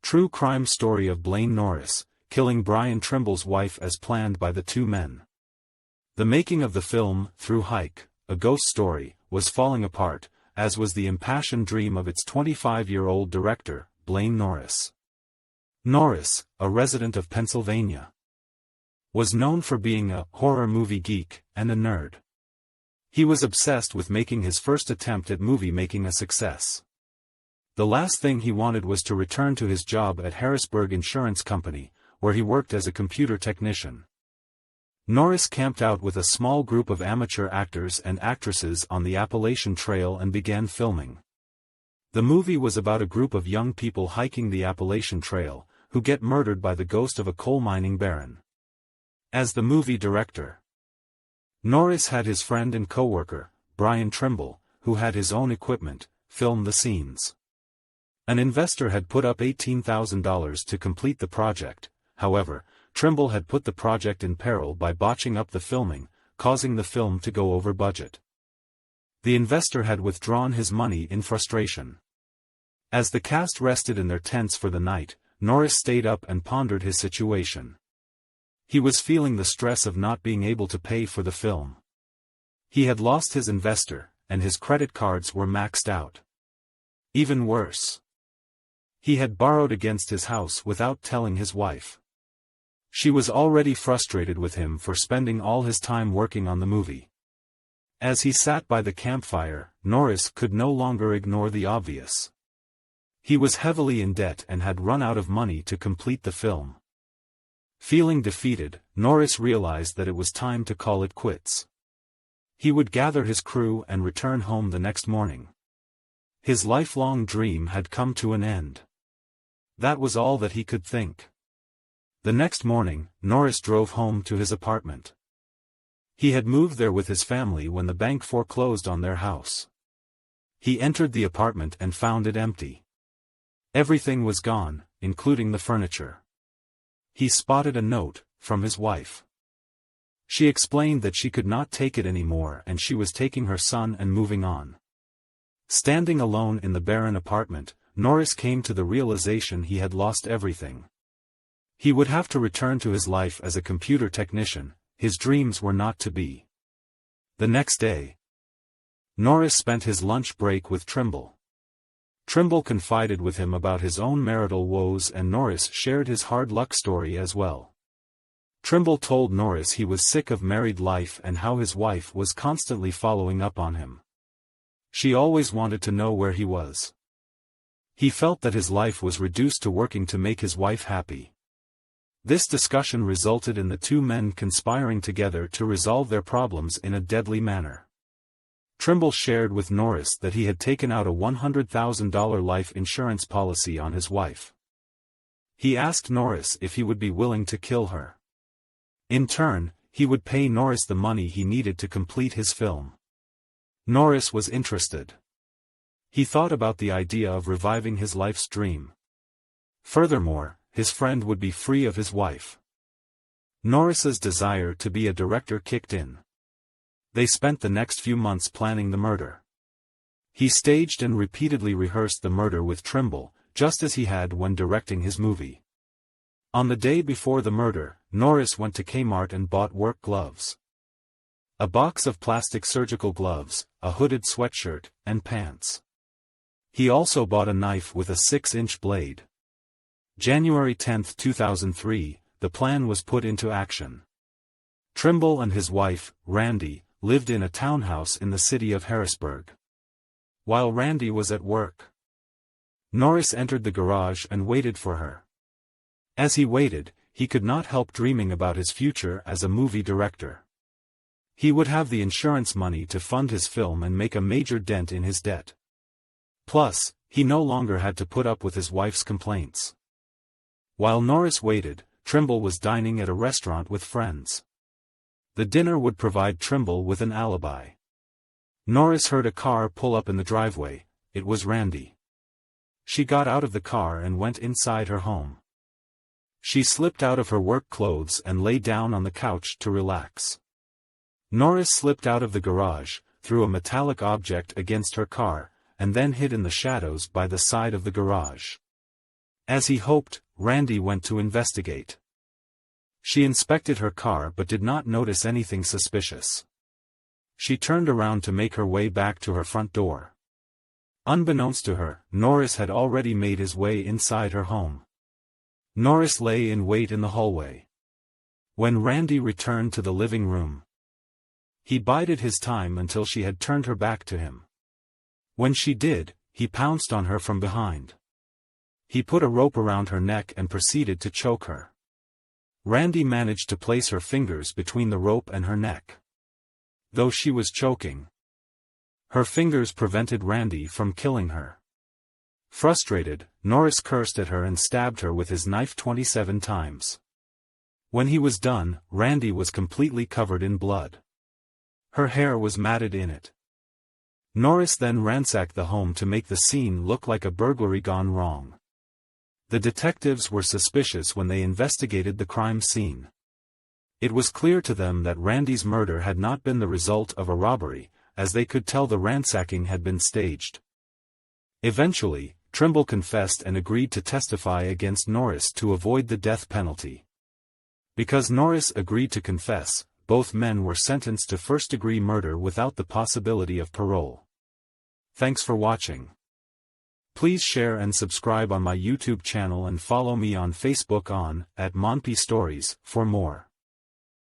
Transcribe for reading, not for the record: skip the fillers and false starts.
True crime story of Blaine Norris, killing Brian Trimble's wife as planned by the two men. The making of the film, Through Hike, a ghost story, was falling apart, as was the impassioned dream of its 25-year-old director, Blaine Norris. Norris, a resident of Pennsylvania, was known for being a horror movie geek and a nerd. He was obsessed with making his first attempt at movie making a success. The last thing he wanted was to return to his job at Harrisburg Insurance Company, where he worked as a computer technician. Norris camped out with a small group of amateur actors and actresses on the Appalachian Trail and began filming. The movie was about a group of young people hiking the Appalachian Trail, who get murdered by the ghost of a coal mining baron. As the movie director, Norris had his friend and co-worker, Brian Trimble, who had his own equipment, film the scenes. An investor had put up $18,000 to complete the project. However, Trimble had put the project in peril by botching up the filming, causing the film to go over budget. The investor had withdrawn his money in frustration. As the cast rested in their tents for the night, Norris stayed up and pondered his situation. He was feeling the stress of not being able to pay for the film. He had lost his investor, and his credit cards were maxed out. Even worse, he had borrowed against his house without telling his wife. She was already frustrated with him for spending all his time working on the movie. As he sat by the campfire, Norris could no longer ignore the obvious. He was heavily in debt and had run out of money to complete the film. Feeling defeated, Norris realized that it was time to call it quits. He would gather his crew and return home the next morning. His lifelong dream had come to an end. That was all that he could think. The next morning, Norris drove home to his apartment. He had moved there with his family when the bank foreclosed on their house. He entered the apartment and found it empty. Everything was gone, including the furniture. He spotted a note from his wife. She explained that she could not take it anymore and she was taking her son and moving on. Standing alone in the barren apartment, Norris came to the realization he had lost everything. He would have to return to his life as a computer technician. His dreams were not to be. The next day, Norris spent his lunch break with Trimble. Trimble confided with him about his own marital woes and Norris shared his hard luck story as well. Trimble told Norris he was sick of married life and how his wife was constantly following up on him. She always wanted to know where he was. He felt that his life was reduced to working to make his wife happy. This discussion resulted in the two men conspiring together to resolve their problems in a deadly manner. Trimble shared with Norris that he had taken out a $100,000 life insurance policy on his wife. He asked Norris if he would be willing to kill her. In turn, he would pay Norris the money he needed to complete his film. Norris was interested. He thought about the idea of reviving his life's dream. Furthermore, his friend would be free of his wife. Norris's desire to be a director kicked in. They spent the next few months planning the murder. He staged and repeatedly rehearsed the murder with Trimble, just as he had when directing his movie. On the day before the murder, Norris went to Kmart and bought work gloves. A box of plastic surgical gloves, a hooded sweatshirt, and pants. He also bought a knife with a 6-inch blade. January 10, 2003, the plan was put into action. Trimble and his wife, Randy, lived in a townhouse in the city of Harrisburg. While Randy was at work, Norris entered the garage and waited for her. As he waited, he could not help dreaming about his future as a movie director. He would have the insurance money to fund his film and make a major dent in his debt. Plus, he no longer had to put up with his wife's complaints. While Norris waited, Trimble was dining at a restaurant with friends. The dinner would provide Trimble with an alibi. Norris heard a car pull up in the driveway. It was Randy. She got out of the car and went inside her home. She slipped out of her work clothes and lay down on the couch to relax. Norris slipped out of the garage, threw a metallic object against her car, and then hid in the shadows by the side of the garage. As he hoped, Randy went to investigate. She inspected her car but did not notice anything suspicious. She turned around to make her way back to her front door. Unbeknownst to her, Norris had already made his way inside her home. Norris lay in wait in the hallway. When Randy returned to the living room, he bided his time until she had turned her back to him. When she did, he pounced on her from behind. He put a rope around her neck and proceeded to choke her. Randy managed to place her fingers between the rope and her neck. Though she was choking, her fingers prevented Randy from killing her. Frustrated, Norris cursed at her and stabbed her with his knife 27 times. When he was done, Randy was completely covered in blood. Her hair was matted in it. Norris then ransacked the home to make the scene look like a burglary gone wrong. The detectives were suspicious when they investigated the crime scene. It was clear to them that Randy's murder had not been the result of a robbery, as they could tell the ransacking had been staged. Eventually, Trimble confessed and agreed to testify against Norris to avoid the death penalty. Because Norris agreed to confess, both men were sentenced to first-degree murder without the possibility of parole. Thanks for watching. Please share and subscribe on my YouTube channel and follow me on Facebook @MonpyStories for more.